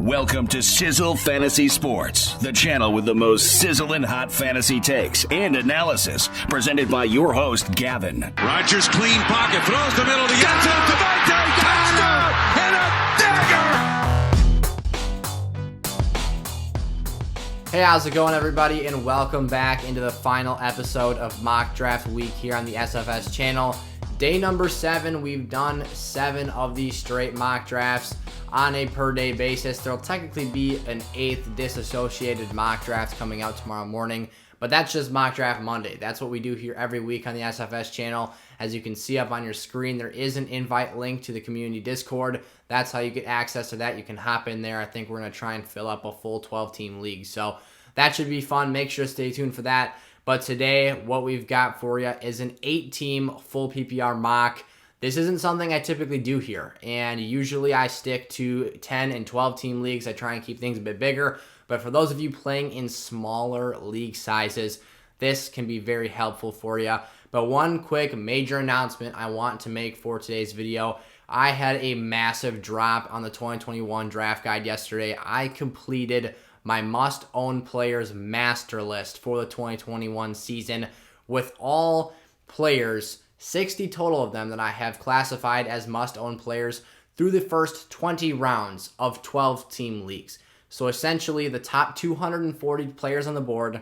Welcome to Sizzle Fantasy Sports, the channel with the most sizzling hot fantasy takes and analysis, presented by your host, Gavin. Rodgers clean pocket, throws the middle to Yates, Devontae, touchdown, and a dagger! Hey, how's it going, everybody, and welcome back into the final episode of Mock Draft Week here on the SFS channel. Day number 7, we've done 7 of these straight mock drafts on a per-day basis. There'll technically be an 8th disassociated mock draft coming out tomorrow morning, but that's just Mock Draft Monday. That's what we do here every week on the SFS channel. As you can see up on your screen, there is an invite link to the community Discord. That's how you get access to that. You can hop in there. I think we're going to try and fill up a full 12-team league, so that should be fun. Make sure to stay tuned for that. But today, what we've got for you is an 8-team full PPR mock. This isn't something I typically do here, and usually I stick to 10 and 12-team leagues. I try and keep things a bit bigger, but for those of you playing in smaller league sizes, this can be very helpful for you. But one quick major announcement I want to make for today's video. I had a massive drop on the 2021 draft guide yesterday. I completed my must-own players master list for the 2021 season with all players, 60 total of them that I have classified as must-own players through the first 20 rounds of 12-team leagues. So essentially, the top 240 players on the board,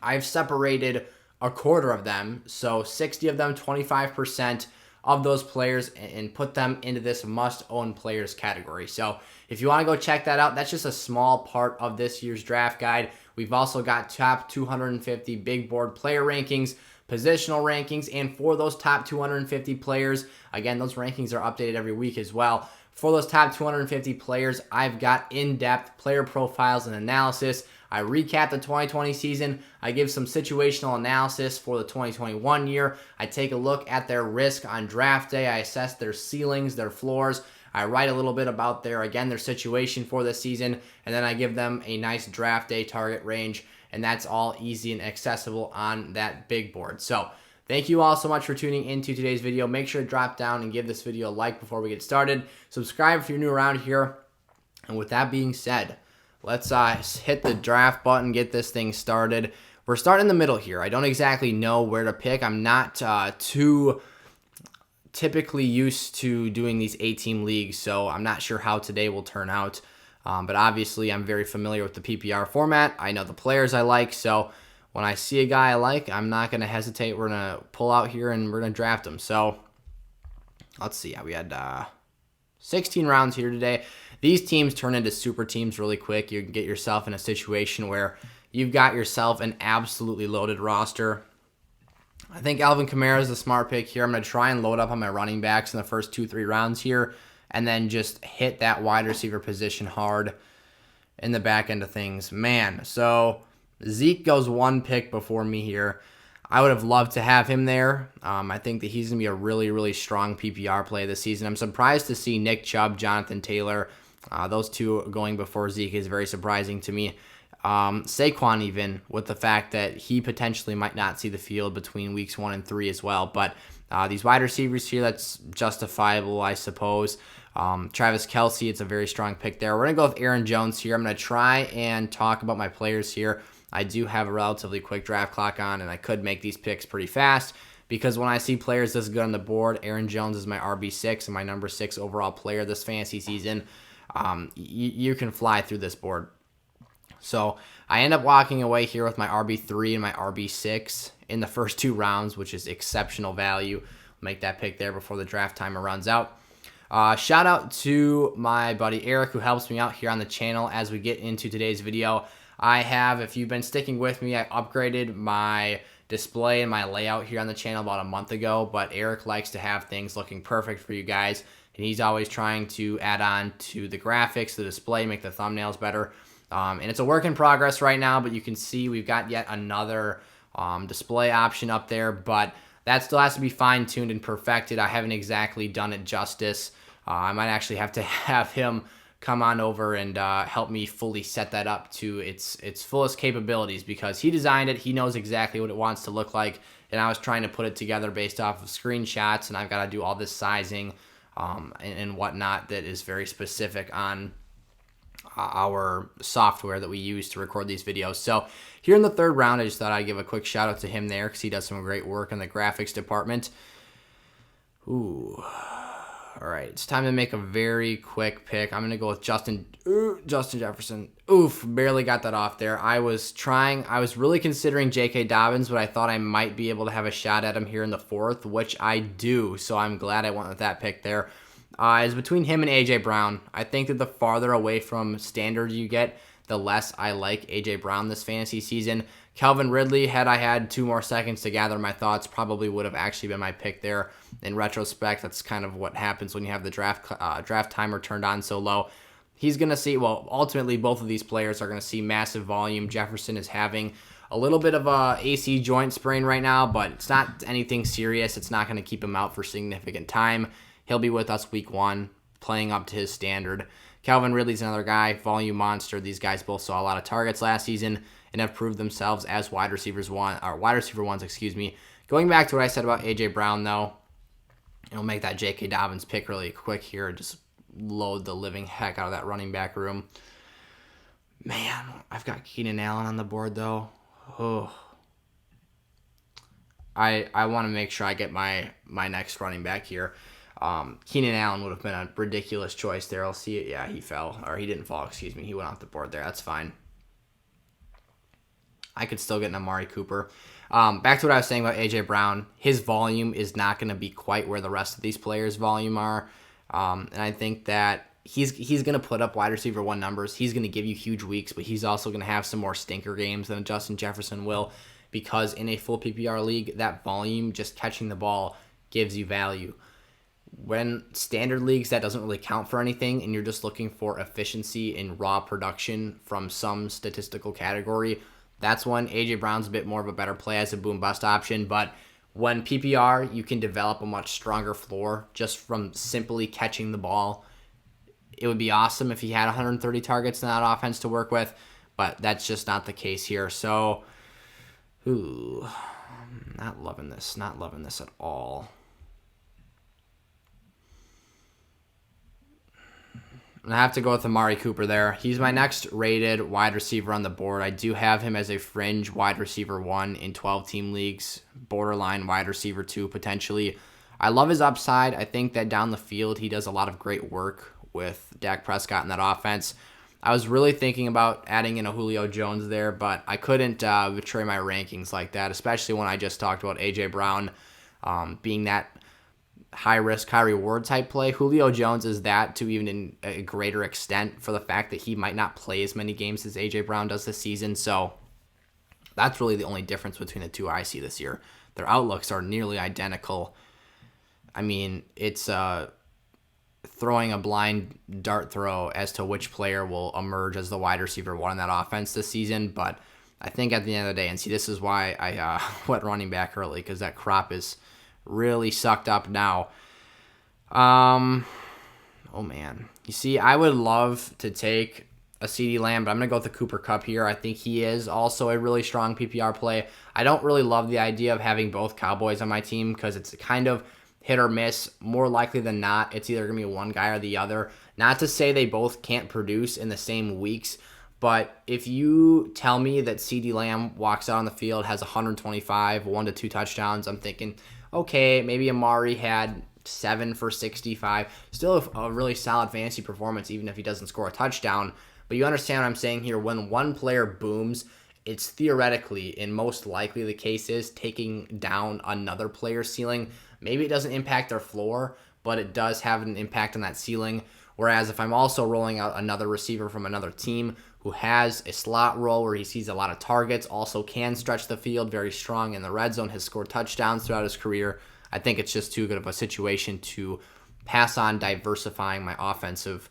I've separated a quarter of them, so 60 of them, 25% of those players, and put them into this must-own players category. So if you want to go check that out, that's just a small part of this year's draft guide. We've also got top 250 big board player rankings, positional rankings, and for those top 250 players, again, those rankings are updated every week as well. For those top 250 players, I've got in-depth player profiles and analysis. I recap the 2020 season. I give some situational analysis for the 2021 year. I take a look at their risk on draft day. I assess their ceilings, their floors. I write a little bit about their situation for this season, and then I give them a nice draft day target range, and that's all easy and accessible on that big board. So thank you all so much for tuning into today's video. Make sure to drop down and give this video a like before we get started. Subscribe if you're new around here. And with that being said, let's hit the draft button, get this thing started. We're starting in the middle here. I don't exactly know where to pick. I'm not too typically used to doing these 8-team leagues, so I'm not sure how today will turn out. But obviously, I'm very familiar with the PPR format. I know the players I like, so when I see a guy I like, I'm not going to hesitate. We're going to pull out here and we're going to draft him. So let's see. We had 16 rounds here today. These teams turn into super teams really quick. You can get yourself in a situation where you've got yourself an absolutely loaded roster. I think Alvin Kamara is a smart pick here. I'm going to try and load up on my running backs in the first 2-3 rounds here, and then just hit that wide receiver position hard in the back end of things. Man, so Zeke goes one pick before me here. I would have loved to have him there. I think that he's going to be a really, really strong PPR play this season. I'm surprised to see Nick Chubb, Jonathan Taylor, those two going before Zeke is very surprising to me. Saquon even, with the fact that he potentially might not see the field between weeks 1 and 3 as well. But these wide receivers here, that's justifiable, I suppose. Travis Kelce, it's a very strong pick there. We're going to go with Aaron Jones here. I'm going to try and talk about my players here. I do have a relatively quick draft clock on, and I could make these picks pretty fast because when I see players this good on the board, Aaron Jones is my RB6 and my number 6 overall player this fantasy season. You can fly through this board. So I end up walking away here with my RB3 and my RB6 in the first 2 rounds, which is exceptional value. Make that pick there before the draft timer runs out. Shout out to my buddy Eric, who helps me out here on the channel as we get into today's video. I have, if you've been sticking with me, I upgraded my display and my layout here on the channel about a month ago, but Eric likes to have things looking perfect for you guys, and he's always trying to add on to the graphics, the display, make the thumbnails better. And it's a work in progress right now, but you can see we've got yet another display option up there, but that still has to be fine-tuned and perfected. I haven't exactly done it justice. I might actually have to have him come on over and help me fully set that up to its fullest capabilities because he designed it. He knows exactly what it wants to look like, and I was trying to put it together based off of screenshots, and I've got to do all this sizing and whatnot that is very specific on our software that we use to record these videos. So here in the third round, I just thought I'd give a quick shout out to him there because he does some great work in the graphics department. Ooh. All right, it's time to make a very quick pick. I'm going to go with Justin Jefferson. Oof, barely got that off there. I was really considering J.K. Dobbins, but I thought I might be able to have a shot at him here in the fourth, which I do, so I'm glad I went with that pick there. It's between him and A.J. Brown. I think that the farther away from standard you get, the less I like A.J. Brown this fantasy season. Calvin Ridley, had I had 2 more seconds to gather my thoughts, probably would have actually been my pick there. In retrospect, that's kind of what happens when you have the draft timer turned on so low. He's going to see, ultimately both of these players are going to see massive volume. Jefferson is having a little bit of a AC joint sprain right now, but it's not anything serious. It's not going to keep him out for significant time. He'll be with us week 1, playing up to his standard. Calvin Ridley's another guy, volume monster. These guys both saw a lot of targets last season and have proved themselves as wide receiver ones. Going back to what I said about A.J. Brown, though, we'll make that J.K. Dobbins pick really quick here and just load the living heck out of that running back room. Man, I've got Keenan Allen on the board, though. Oh. I want to make sure I get my next running back here. Keenan Allen would have been a ridiculous choice there. I'll see it. Yeah, he fell. Or he didn't fall, excuse me. He went off the board there. That's fine. I could still get an Amari Cooper. Back to what I was saying about A.J. Brown. His volume is not going to be quite where the rest of these players' volume are. And I think that he's going to put up wide receiver 1 numbers. He's going to give you huge weeks, but he's also going to have some more stinker games than Justin Jefferson will, because in a full PPR league, that volume, just catching the ball, gives you value. When standard leagues, that doesn't really count for anything, and you're just looking for efficiency in raw production from some statistical category, that's when A.J. Brown's a bit more of a better play as a boom-bust option. But when PPR, you can develop a much stronger floor just from simply catching the ball. It would be awesome if he had 130 targets in that offense to work with, but that's just not the case here. So, not loving this at all. I have to go with Amari Cooper there. He's my next rated wide receiver on the board. I do have him as a fringe wide receiver 1 in 12-team leagues, borderline wide receiver 2 potentially. I love his upside. I think that down the field he does a lot of great work with Dak Prescott in that offense. I was really thinking about adding in a Julio Jones there, but I couldn't betray my rankings like that, especially when I just talked about A.J. Brown being that high-risk, high-reward type play. Julio Jones is that to even in a greater extent for the fact that he might not play as many games as A.J. Brown does this season. So that's really the only difference between the two I see this year. Their outlooks are nearly identical. I mean, it's throwing a blind dart throw as to which player will emerge as the wide receiver 1 in that offense this season. But I think at the end of the day, and see, this is why I went running back early, because that crop is really sucked up now. Oh man. You see, I would love to take a Ceedee Lamb, but I'm going to go with the Cooper Kupp here. I think he is also a really strong PPR play. I don't really love the idea of having both Cowboys on my team because it's kind of hit or miss. More likely than not, it's either going to be one guy or the other. Not to say they both can't produce in the same weeks, but if you tell me that Ceedee Lamb walks out on the field, has 125, 1 to 2 touchdowns, I'm thinking, okay, maybe Amari had 7 for 65. Still a really solid fantasy performance, even if he doesn't score a touchdown. But you understand what I'm saying here. When one player booms, it's theoretically, and most likely the case is, taking down another player's ceiling. Maybe it doesn't impact their floor, but it does have an impact on that ceiling. Whereas if I'm also rolling out another receiver from another team who has a slot role where he sees a lot of targets, also can stretch the field, very strong in the red zone, has scored touchdowns throughout his career, I think it's just too good of a situation to pass on diversifying my offensive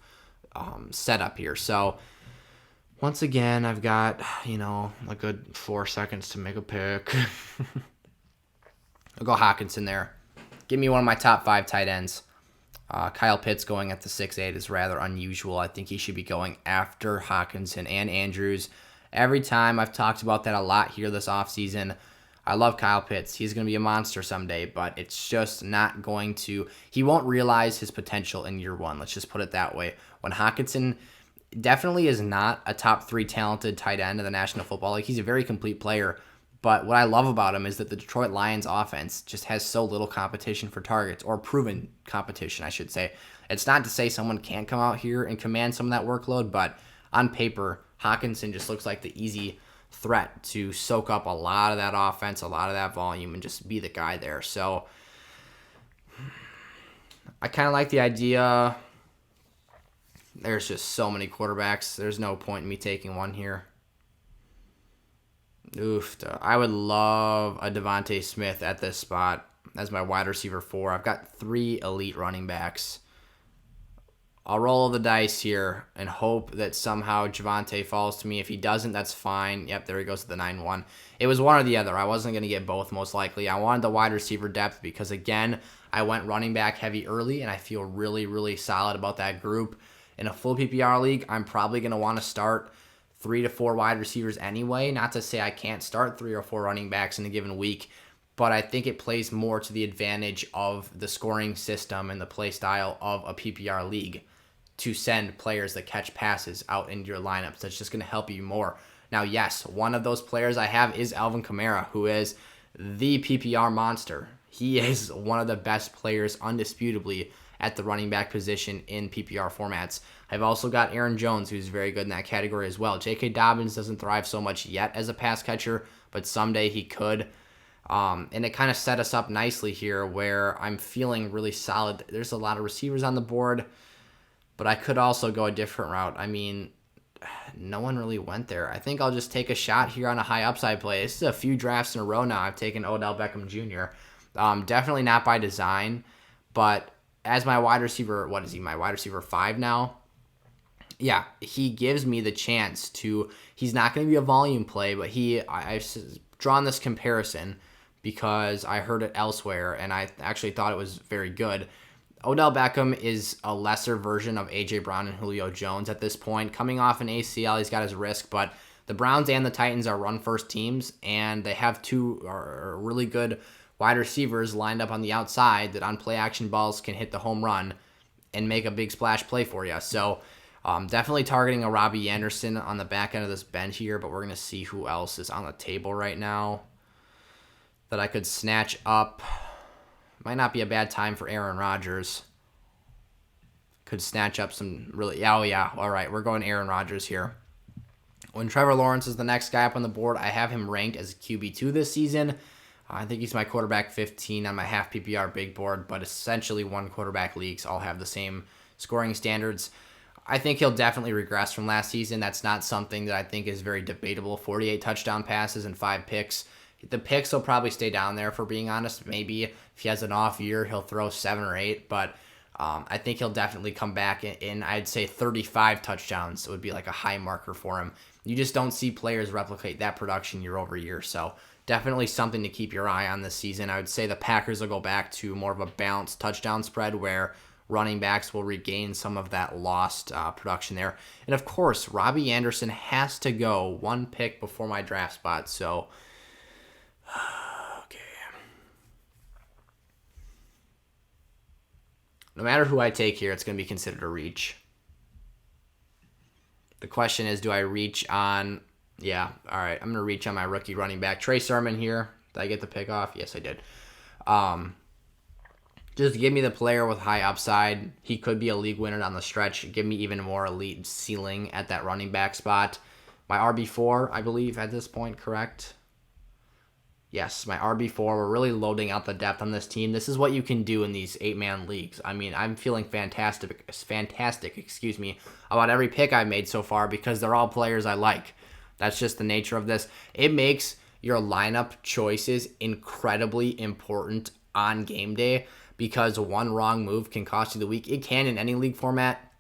setup here. So once again, I've got, a good 4 seconds to make a pick. I'll go Hawkinson there. Give me one of my top 5 tight ends. Kyle Pitts going at the 6'8" is rather unusual. I think he should be going after Hawkinson and Andrews. Every time I've talked about that a lot here this offseason. I love Kyle Pitts. He's going to be a monster someday, but it's just not going to... He won't realize his potential in year 1. Let's just put it that way. When Hawkinson Definitely is not a top 3 talented tight end in the National Football League. He's a very complete player. But what I love about him is that the Detroit Lions offense just has so little competition for targets, or proven competition, I should say. It's not to say someone can't come out here and command some of that workload, but on paper, Hockenson just looks like the easy threat to soak up a lot of that offense, a lot of that volume, and just be the guy there. So I kind of like the idea. There's just so many quarterbacks. There's no point in me taking one here. I would love a Devontae Smith at this spot as my wide receiver 4. I've got 3 elite running backs. I'll roll the dice here and hope that somehow Javonte falls to me. If he doesn't, that's fine. Yep, there he goes to the 9-1. It was one or the other. I wasn't going to get both, most likely. I wanted the wide receiver depth because, again, I went running back heavy early, and I feel really, really solid about that group. In a full PPR league, I'm probably going to want to start 3 to 4 wide receivers anyway. Not to say I can't start 3 or 4 running backs in a given week, but I think it plays more to the advantage of the scoring system and the play style of a PPR league to send players that catch passes out into your lineups. That's just going to help you more. Now, yes, one of those players I have is Alvin Kamara, who is the PPR monster. He is one of the best players undisputably at the running back position in PPR formats. I've also got Aaron Jones, who's very good in that category as well. J.K. Dobbins doesn't thrive so much yet as a pass catcher, but someday he could. And it kind of set us up nicely here where I'm feeling really solid. There's a lot of receivers on the board, but I could also go a different route. I mean, no one really went there. I think I'll just take a shot here on a high upside play. This is a few drafts in a row now. I've taken Odell Beckham Jr. Definitely not by design, but as my wide receiver, what is he, my wide receiver 5 now? Yeah, he gives me the chance to, he's not going to be a volume play, but I've drawn this comparison because I heard it elsewhere, and I actually thought it was very good. Odell Beckham is a lesser version of A.J. Brown and Julio Jones at this point. Coming off an ACL, he's got his risk, but the Browns and the Titans are run-first teams, and they have 2 really good wide receivers lined up on the outside that on play-action balls can hit the home run and make a big splash play for you. So definitely targeting a Robbie Anderson on the back end of this bench here, but we're going to see who else is on the table right now that I could snatch up. Might not be a bad time for Aaron Rodgers. Could snatch up some really... Oh, yeah. All right, we're going Aaron Rodgers here. When Trevor Lawrence is the next guy up on the board, I have him ranked as QB2 this season. I think he's my quarterback 15 on my half PPR big board, but essentially one quarterback leagues all have the same scoring standards. I think he'll definitely regress from last season. That's not something that I think is very debatable. 48 touchdown passes and 5 picks. The picks will probably stay down there, for being honest. Maybe if he has an off year, he'll throw 7 or 8, but I think he'll definitely come back in, I'd say 35 touchdowns. It would be like a high marker for him. You just don't see players replicate that production year over year, so definitely something to keep your eye on this season. I would say the Packers will go back to more of a balanced touchdown spread where running backs will regain some of that lost production there. And of course, Robbie Anderson has to go 1 pick before my draft spot. So, okay. No matter who I take here, it's going to be considered a reach. The question is, do I reach on... Yeah, all right. I'm going to reach on my rookie running back. Trey Sermon here. Did I get the pick off? Yes, I did. Just give me the player with high upside. He could be a league winner on the stretch. Give me even more elite ceiling at that running back spot. My RB4, I believe, at this point, correct? Yes, my RB4. We're really loading out the depth on this team. This is what you can do in these 8-man leagues. I mean, I'm feeling fantastic, about every pick I've made so far because they're all players I like. That's just the nature of this. It makes your lineup choices incredibly important on game day because one wrong move can cost you the week. It can in any league format,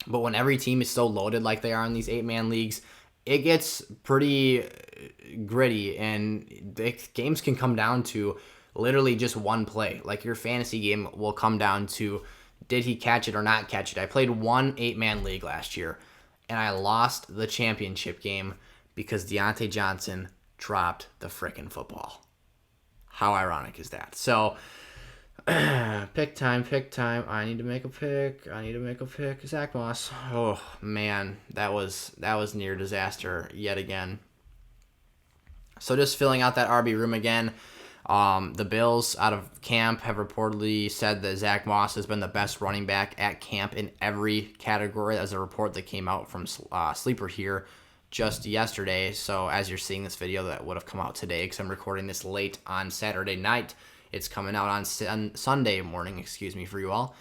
but when every team is so loaded like they are in these 8-man leagues, it gets pretty gritty, and the games can come down to literally just one play. Like your fantasy game will come down to, did he catch it or not catch it? I played one 8-man league last year, and I lost the championship game because Deontay Johnson dropped the frickin' football. How ironic is that? So, Pick time. I need to make a pick. Zach Moss. Oh man, that was near disaster yet again. So just filling out that RB room again. The Bills out of camp have reportedly said that Zach Moss has been the best running back at camp in every category. As a report that came out from Sleeper here just yesterday. So as you're seeing this video, that would have come out today because I'm recording this late on Saturday night. It's coming out on Sunday morning, for you all.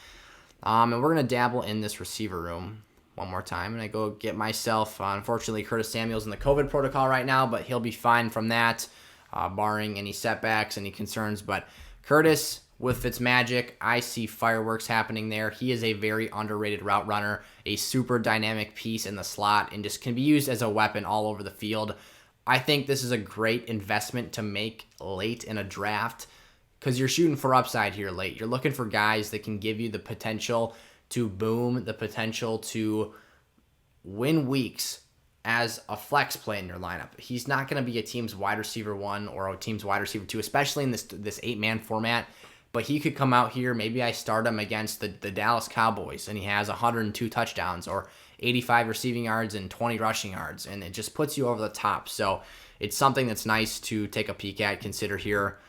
And we're going to dabble in this receiver room one more time. And I go get myself, unfortunately, Curtis Samuel's in the COVID protocol right now, but he'll be fine from that, barring any setbacks, any concerns. But Curtis, with Fitzmagic, I see fireworks happening there. He is a very underrated route runner, a super dynamic piece in the slot, and just can be used as a weapon all over the field. I think this is a great investment to make late in a draft, because you're shooting for upside here late. You're looking for guys that can give you the potential to boom, the potential to win weeks as a flex play in your lineup. He's not going to be a team's wide receiver 1 or a team's wide receiver 2, especially in this 8-man format. But he could come out here, maybe I start him against the Dallas Cowboys, and he has 102 touchdowns or 85 receiving yards and 20 rushing yards, and it just puts you over the top. So it's something that's nice to take a peek at, consider here.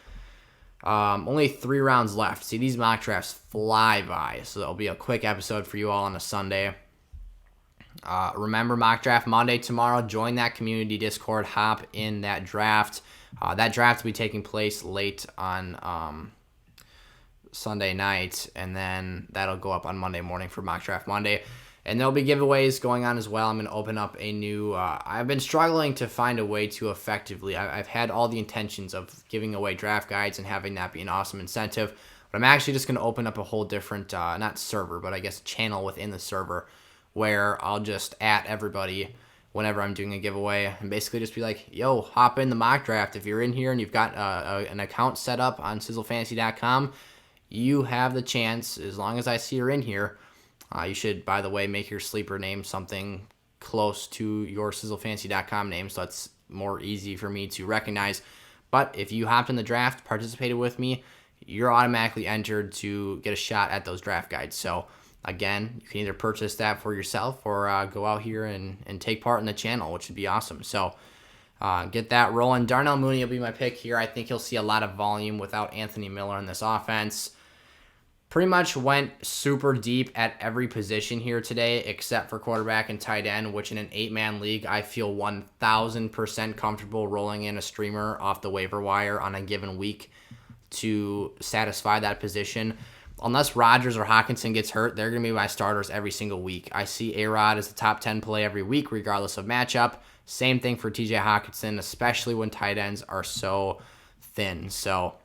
Only 3 rounds left. See, these mock drafts fly by, so that'll be a quick episode for you all on a Sunday. Remember, Mock Draft Monday tomorrow. Join that community Discord. Hop in that draft. That draft will be taking place late on Sunday night, and then that'll go up on Monday morning for Mock Draft Monday. And there'll be giveaways going on as well. I'm going to open up a new... I've been struggling to find a way to effectively... I've had all the intentions of giving away draft guides and having that be an awesome incentive. But I'm actually just going to open up a whole different... not server, but I guess channel within the server where I'll just @ everybody whenever I'm doing a giveaway and basically just be like, yo, hop in the mock draft. If you're in here and you've got an account set up on sizzlefantasy.com, you have the chance, as long as I see you're in here... you should, by the way, make your sleeper name something close to your sizzlefantasy.com name, so it's more easy for me to recognize. But if you hopped in the draft, participated with me, you're automatically entered to get a shot at those draft guides. So, again, you can either purchase that for yourself or go out here and take part in the channel, which would be awesome. So, get that rolling. Darnell Mooney will be my pick here. I think he'll see a lot of volume without Anthony Miller in this offense. Pretty much went super deep at every position here today except for quarterback and tight end, which in an 8-man league, I feel 1,000% comfortable rolling in a streamer off the waiver wire on a given week to satisfy that position. Unless Rodgers or Hockenson gets hurt, they're going to be my starters every single week. I see A-Rod as a top 10 play every week regardless of matchup. Same thing for TJ Hockenson, especially when tight ends are so thin. So...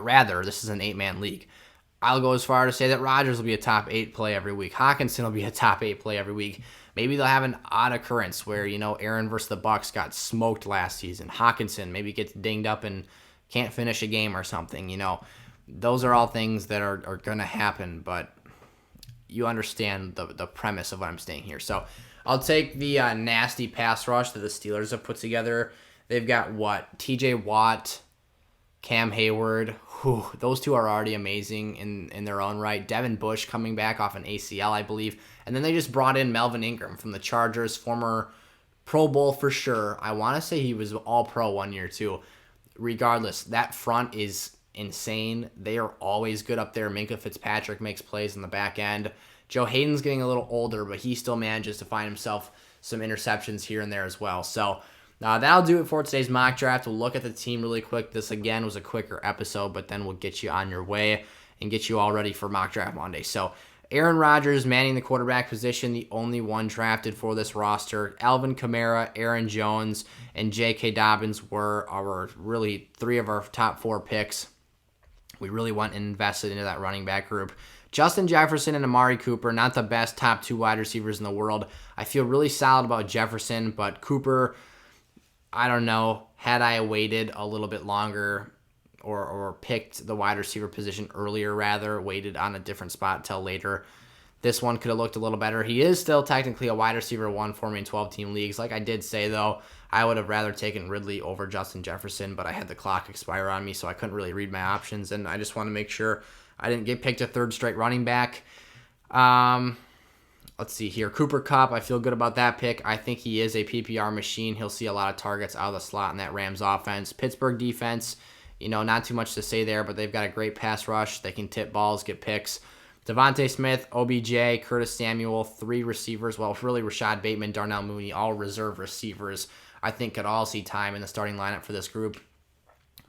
rather, this is an 8-man league. I'll go as far to say that Rodgers will be a top 8 play every week. Hockenson will be a top 8 play every week. Maybe they'll have an odd occurrence where, Aaron versus the Bucs got smoked last season. Hockenson maybe gets dinged up and can't finish a game or something. Those are all things that are going to happen, but you understand the premise of what I'm saying here. So I'll take the nasty pass rush that the Steelers have put together. They've got TJ Watt, Cam Hayward, those two are already amazing in their own right. Devin Bush coming back off an ACL, I believe. And then they just brought in Melvin Ingram from the Chargers, former Pro Bowl for sure. I want to say he was All-Pro one year too. Regardless, that front is insane. They are always good up there. Minkah Fitzpatrick makes plays in the back end. Joe Hayden's getting a little older, but he still manages to find himself some interceptions here and there as well. So... that'll do it for today's mock draft. We'll look at the team really quick. This, again, was a quicker episode, but then we'll get you on your way and get you all ready for Mock Draft Monday. So, Aaron Rodgers manning the quarterback position, the only one drafted for this roster. Alvin Kamara, Aaron Jones, and J.K. Dobbins were really 3 of our top 4 picks. We really went and invested into that running back group. Justin Jefferson and Amari Cooper, not the best top 2 wide receivers in the world. I feel really solid about Jefferson, but Cooper... I don't know, had I waited a little bit longer or picked the wide receiver position earlier rather, waited on a different spot till later, this one could have looked a little better. He is still technically a wide receiver 1 for me in 12-team leagues. Like I did say, though, I would have rather taken Ridley over Justin Jefferson, but I had the clock expire on me, so I couldn't really read my options, and I just want to make sure I didn't get picked a third straight running back. Let's see here. Cooper Kupp, I feel good about that pick. I think he is a PPR machine. He'll see a lot of targets out of the slot in that Rams offense. Pittsburgh defense, not too much to say there, but they've got a great pass rush. They can tip balls, get picks. Devontae Smith, OBJ, Curtis Samuel, 3 receivers. Well, really Rashad Bateman, Darnell Mooney, all reserve receivers. I think could all see time in the starting lineup for this group.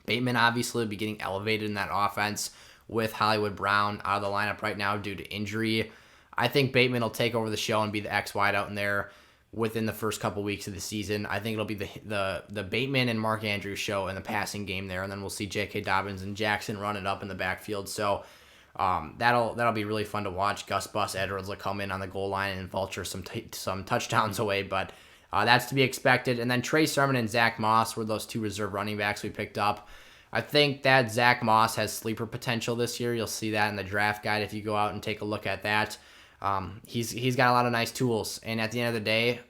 Bateman obviously will be getting elevated in that offense with Hollywood Brown out of the lineup right now due to injury. I think Bateman will take over the show and be the X wide out in there within the first couple weeks of the season. I think it'll be the Bateman and Mark Andrews show in the passing game there, and then we'll see J.K. Dobbins and Jackson run it up in the backfield. So that'll be really fun to watch. Gus Bus Edwards will come in on the goal line and vulture some touchdowns away, but that's to be expected. And then Trey Sermon and Zach Moss were those 2 reserve running backs we picked up. I think that Zach Moss has sleeper potential this year. You'll see that in the draft guide if you go out and take a look at that. He's got a lot of nice tools, and at the end of the day,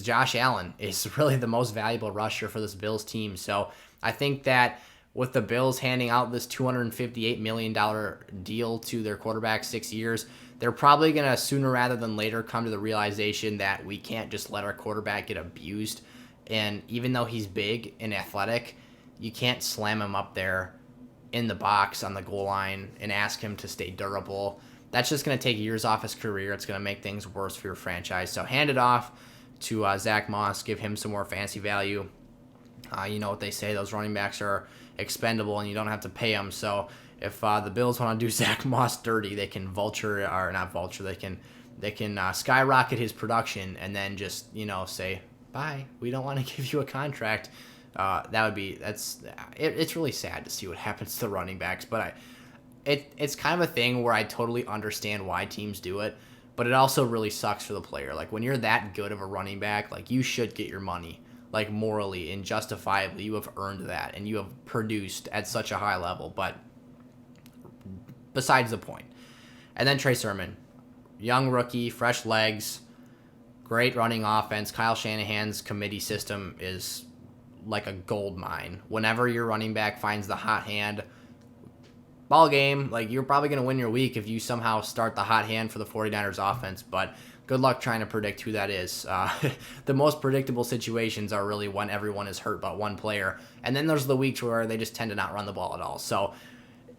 Josh Allen is really the most valuable rusher for this Bills team. So I think that with the Bills handing out this $258 million deal to their quarterback 6 years, they're probably going to sooner rather than later come to the realization that we can't just let our quarterback get abused. And even though he's big and athletic, you can't slam him up there in the box on the goal line and ask him to stay durable. That's just going to take years off his career. It's going to make things worse for your franchise. So hand it off to Zach Moss. Give him some more fancy value. You know what they say, those running backs are expendable and you don't have to pay them. So if the Bills want to do Zach Moss dirty, they can they can skyrocket his production and then just, say, bye, we don't want to give you a contract. It's really sad to see what happens to the running backs, but it's kind of a thing where I totally understand why teams do it, but it also really sucks for the player. Like when you're that good of a running back, like you should get your money, like morally and justifiably. You have earned that and you have produced at such a high level, but besides the point. And then Trey Sermon, young rookie, fresh legs, great running offense. Kyle Shanahan's committee system is like a gold mine. Whenever your running back finds the hot hand, ball game, like you're probably going to win your week if you somehow start the hot hand for the 49ers offense, but good luck trying to predict who that is. The most predictable situations are really when everyone is hurt but one player, and then there's the weeks where they just tend to not run the ball at all. So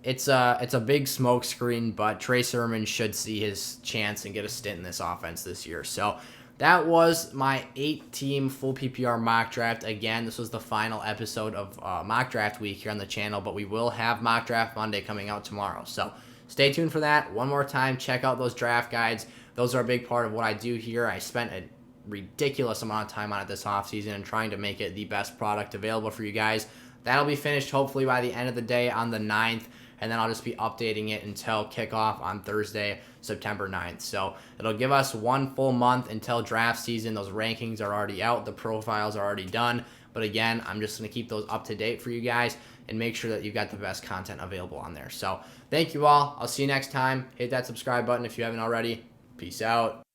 it's a big smoke screen, but Trey Sermon should see his chance and get a stint in this offense this year. So that was my 8-team full PPR mock draft. Again, this was the final episode of mock draft week here on the channel, but we will have mock draft Monday coming out tomorrow. So stay tuned for that. One more time, check out those draft guides. Those are a big part of what I do here. I spent a ridiculous amount of time on it this offseason and trying to make it the best product available for you guys. That'll be finished hopefully by the end of the day on the 9th. And then I'll just be updating it until kickoff on Thursday, September 9th. So it'll give us one full month until draft season. Those rankings are already out. The profiles are already done. But again, I'm just going to keep those up to date for you guys and make sure that you've got the best content available on there. So thank you all. I'll see you next time. Hit that subscribe button if you haven't already. Peace out.